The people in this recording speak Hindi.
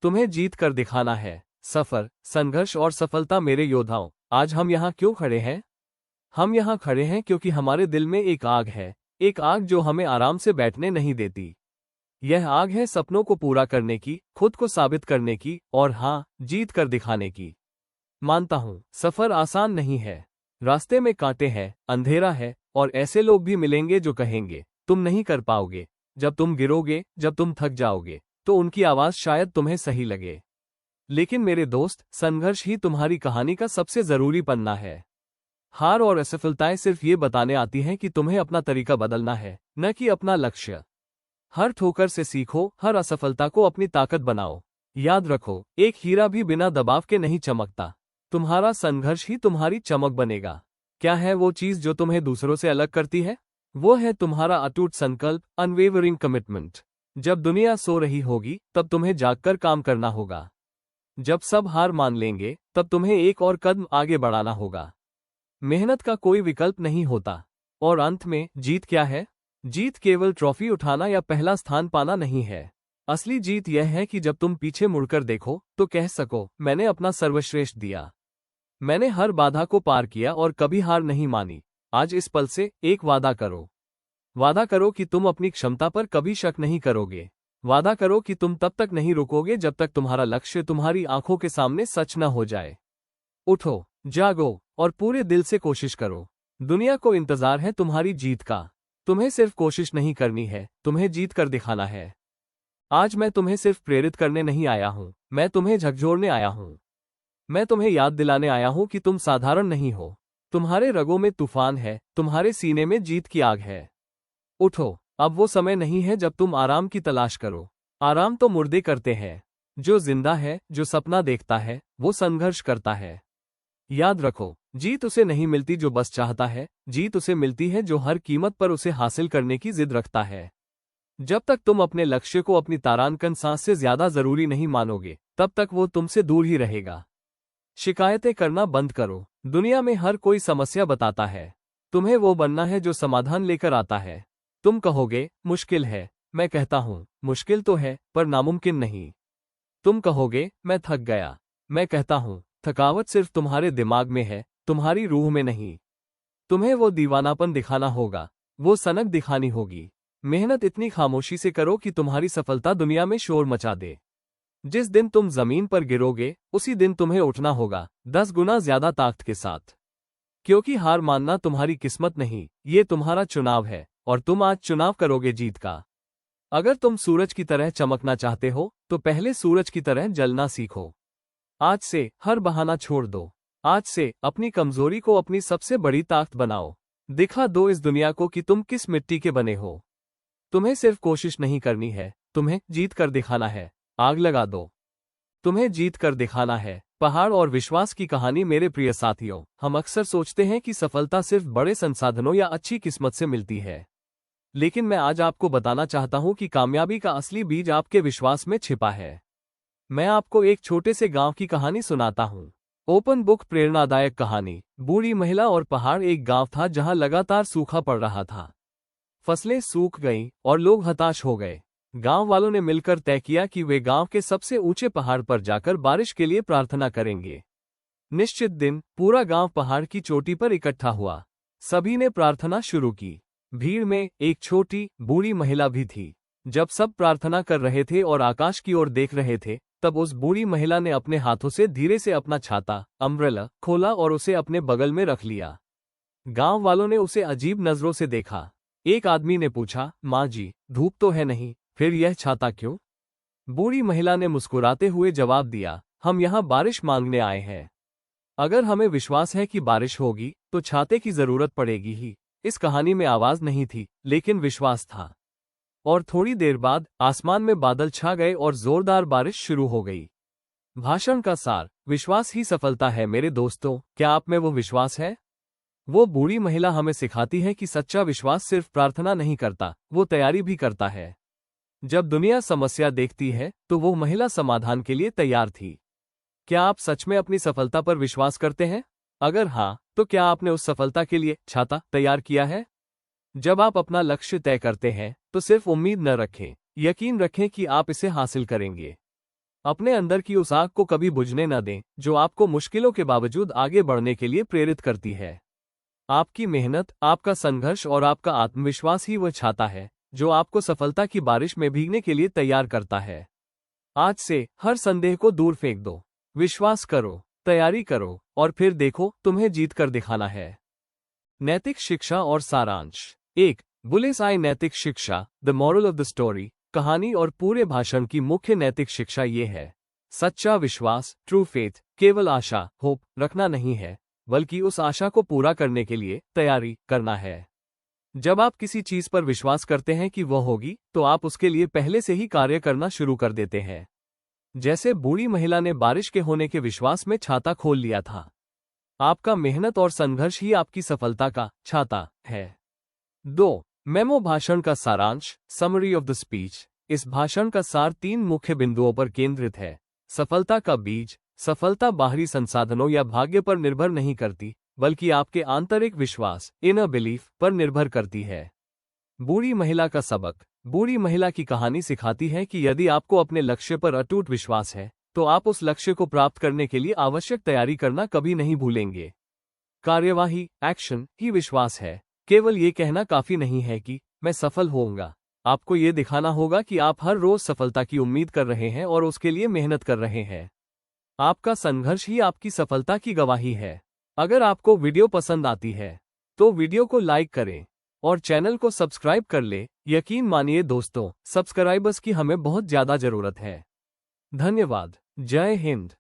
तुम्हें जीत कर दिखाना है। सफर, संघर्ष और सफलता मेरे योद्धाओं, आज हम यहाँ क्यों खड़े हैं? हम यहाँ खड़े हैं क्योंकि हमारे दिल में एक आग है, एक आग जो हमें आराम से बैठने नहीं देती। यह आग है सपनों को पूरा करने की, खुद को साबित करने की और हाँ, जीत कर दिखाने की। मानता हूँ, सफर आसान नहीं है। रास्ते में कांटे हैं, अंधेरा है और ऐसे लोग भी मिलेंगे जो कहेंगे तुम नहीं कर पाओगे। जब तुम गिरोगे, जब तुम थक जाओगे, तो उनकी आवाज शायद तुम्हें सही लगे। लेकिन मेरे दोस्त, संघर्ष ही तुम्हारी कहानी का सबसे जरूरी पन्ना है। हार और असफलताएं सिर्फ ये बताने आती हैं कि तुम्हें अपना तरीका बदलना है, न कि अपना लक्ष्य। हर ठोकर से सीखो, हर असफलता को अपनी ताकत बनाओ। याद रखो, एक हीरा भी बिना दबाव के नहीं चमकता। तुम्हारा संघर्ष ही तुम्हारी चमक बनेगा। क्या है वो चीज जो तुम्हें दूसरों से अलग करती है? वो है तुम्हारा अटूट संकल्प, अनवेवरिंग कमिटमेंट। जब दुनिया सो रही होगी, तब तुम्हें जागकर काम करना होगा। जब सब हार मान लेंगे, तब तुम्हें एक और कदम आगे बढ़ाना होगा। मेहनत का कोई विकल्प नहीं होता। और अंत में, जीत क्या है? जीत केवल ट्रॉफी उठाना या पहला स्थान पाना नहीं है। असली जीत यह है कि जब तुम पीछे मुड़कर देखो, तो कह सको, मैंने अपना सर्वश्रेष्ठ दिया। मैंने हर बाधा को पार किया और कभी हार नहीं मानी। आज इस पल से एक वादा करो। वादा करो कि तुम अपनी क्षमता पर कभी शक नहीं करोगे। वादा करो कि तुम तब तक नहीं रुकोगे जब तक तुम्हारा लक्ष्य तुम्हारी आंखों के सामने सच न हो जाए। उठो, जागो और पूरे दिल से कोशिश करो। दुनिया को इंतजार है तुम्हारी जीत का। तुम्हें सिर्फ कोशिश नहीं करनी है, तुम्हें जीत कर दिखाना है। आज मैं तुम्हें सिर्फ प्रेरित करने नहीं आया हूं, मैं तुम्हें झकझोरने आया हूं। मैं तुम्हें याद दिलाने आया हूं कि तुम साधारण नहीं हो। तुम्हारे रगों में तूफान है, तुम्हारे सीने में जीत की आग है। उठो, अब वो समय नहीं है जब तुम आराम की तलाश करो। आराम तो मुर्दे करते हैं। जो जिंदा है, जो सपना देखता है, वो संघर्ष करता है। याद रखो, जीत उसे नहीं मिलती जो बस चाहता है, जीत उसे मिलती है जो हर कीमत पर उसे हासिल करने की जिद रखता है। जब तक तुम अपने लक्ष्य को अपनी तारांकन सांस से ज्यादा जरूरी नहीं मानोगे, तब तक वो तुमसे दूर ही रहेगा। शिकायतें करना बंद करो। दुनिया में हर कोई समस्या बताता है। तुम्हें वो बनना है जो समाधान लेकर आता है। तुम कहोगे, मुश्किल है। मैं कहता हूं, मुश्किल तो है, पर नामुमकिन नहीं। तुम कहोगे, मैं थक गया। मैं कहता हूं, थकावट सिर्फ तुम्हारे दिमाग में है, तुम्हारी रूह में नहीं। तुम्हें वो दीवानापन दिखाना होगा, वो सनक दिखानी होगी। मेहनत इतनी खामोशी से करो कि तुम्हारी सफलता दुनिया में शोर मचा दे। जिस दिन तुम जमीन पर गिरोगे, उसी दिन तुम्हें उठना होगा, 10 गुना ज्यादा ताकत के साथ। क्योंकि हार मानना तुम्हारी किस्मत नहीं, ये तुम्हारा चुनाव है, और तुम आज चुनाव करोगे जीत का। अगर तुम सूरज की तरह चमकना चाहते हो, तो पहले सूरज की तरह जलना सीखो। आज से हर बहाना छोड़ दो। आज से अपनी कमजोरी को अपनी सबसे बड़ी ताकत बनाओ। दिखा दो इस दुनिया को कि तुम किस मिट्टी के बने हो। तुम्हें सिर्फ कोशिश नहीं करनी है, तुम्हें जीत कर दिखाना है। आग लगा दो। तुम्हें जीत कर दिखाना है। पहाड़ और विश्वास की कहानी। मेरे प्रिय साथियों, हम अक्सर सोचते हैं कि सफलता सिर्फ बड़े संसाधनों या अच्छी किस्मत से मिलती है। लेकिन मैं आज आपको बताना चाहता हूं कि कामयाबी का असली बीज आपके विश्वास में छिपा है। मैं आपको एक छोटे से गांव की कहानी सुनाता हूं। ओपन बुक प्रेरणादायक कहानी। बूढ़ी महिला और पहाड़। एक गांव था जहां लगातार सूखा पड़ रहा था। फसलें सूख गईं और लोग हताश हो गए। गांव वालों ने मिलकर तय किया कि वे गांव के सबसे ऊंचे पहाड़ पर जाकर बारिश के लिए प्रार्थना करेंगे। निश्चित दिन पूरा गांव पहाड़ की चोटी पर इकट्ठा हुआ। सभी ने प्रार्थना शुरू की। भीड़ में एक छोटी बूढ़ी महिला भी थी। जब सब प्रार्थना कर रहे थे और आकाश की ओर देख रहे थे, तब उस बूढ़ी महिला ने अपने हाथों से धीरे से अपना छाता, अम्ब्रेला, खोला और उसे अपने बगल में रख लिया। गांव वालों ने उसे अजीब नजरों से देखा। एक आदमी ने पूछा, माँ जी, धूप तो है नहीं, फिर यह छाता क्यों? बूढ़ी महिला ने मुस्कुराते हुए जवाब दिया, हम यहाँ बारिश मांगने आए हैं। अगर हमें विश्वास है कि बारिश होगी, तो छाते की जरूरत पड़ेगी ही। इस कहानी में आवाज नहीं थी, लेकिन विश्वास था। और थोड़ी देर बाद आसमान में बादल छा गए और जोरदार बारिश शुरू हो गई। भाषण का सार, विश्वास ही सफलता है। मेरे दोस्तों, क्या आप में वो विश्वास है? वो बूढ़ी महिला हमें सिखाती है कि सच्चा विश्वास सिर्फ प्रार्थना नहीं करता, वो तैयारी भी करता है। जब दुनिया समस्या देखती है, तो वो महिला समाधान के लिए तैयार थी। क्या आप सच में अपनी सफलता पर विश्वास करते हैं? अगर हाँ, तो क्या आपने उस सफलता के लिए छाता तैयार किया है? जब आप अपना लक्ष्य तय करते हैं, तो सिर्फ उम्मीद न रखें, यकीन रखें कि आप इसे हासिल करेंगे। अपने अंदर की उस आग को कभी बुझने न दें, जो आपको मुश्किलों के बावजूद आगे बढ़ने के लिए प्रेरित करती है। आपकी मेहनत, आपका संघर्ष और आपका आत्मविश्वास ही वह छाता है जो आपको सफलता की बारिश में भीगने के लिए तैयार करता है। आज से हर संदेह को दूर फेंक दो, विश्वास करो, तैयारी करो और फिर देखो तुम्हें जीत कर दिखाना है। नैतिक शिक्षा और सारांश। 1. बुलेस आई नैतिक शिक्षा, the moral of the story. कहानी और पूरे भाषण की मुख्य नैतिक शिक्षा ये है। सच्चा विश्वास, ट्रू फेथ, केवल आशा, होप रखना नहीं है, बल्कि उस आशा को पूरा करने के लिए तैयारी करना है। जब आप किसी चीज पर विश्वास करते हैं कि वह होगी, तो आप उसके लिए पहले से ही कार्य करना शुरू कर देते हैं। जैसे बूढ़ी महिला ने बारिश के होने के विश्वास में छाता खोल लिया था। आपका मेहनत और संघर्ष ही आपकी सफलता का छाता है। 2. मेमो भाषण का सारांश, समरी ऑफ द स्पीच। इस भाषण का सार 3 मुख्य बिंदुओं पर केंद्रित है। सफलता का बीज। सफलता बाहरी संसाधनों या भाग्य पर निर्भर नहीं करती, बल्कि आपके आंतरिक विश्वास, इनर बिलीफ पर निर्भर करती है। बूढ़ी महिला का सबक। बूढ़ी महिला की कहानी सिखाती है कि यदि आपको अपने लक्ष्य पर अटूट विश्वास है, तो आप उस लक्ष्य को प्राप्त करने के लिए आवश्यक तैयारी करना कभी नहीं भूलेंगे। कार्यवाही, एक्शन ही विश्वास है। केवल ये कहना काफी नहीं है कि मैं सफल होऊंगा। आपको ये दिखाना होगा कि आप हर रोज सफलता की उम्मीद कर रहे हैं और उसके लिए मेहनत कर रहे हैं। आपका संघर्ष ही आपकी सफलता की गवाही है। अगर आपको वीडियो पसंद आती है, तो वीडियो को लाइक करें और चैनल को सब्सक्राइब कर ले। यकीन मानिए दोस्तों, सब्सक्राइबर्स की हमें बहुत ज्यादा जरूरत है। धन्यवाद। जय हिंद।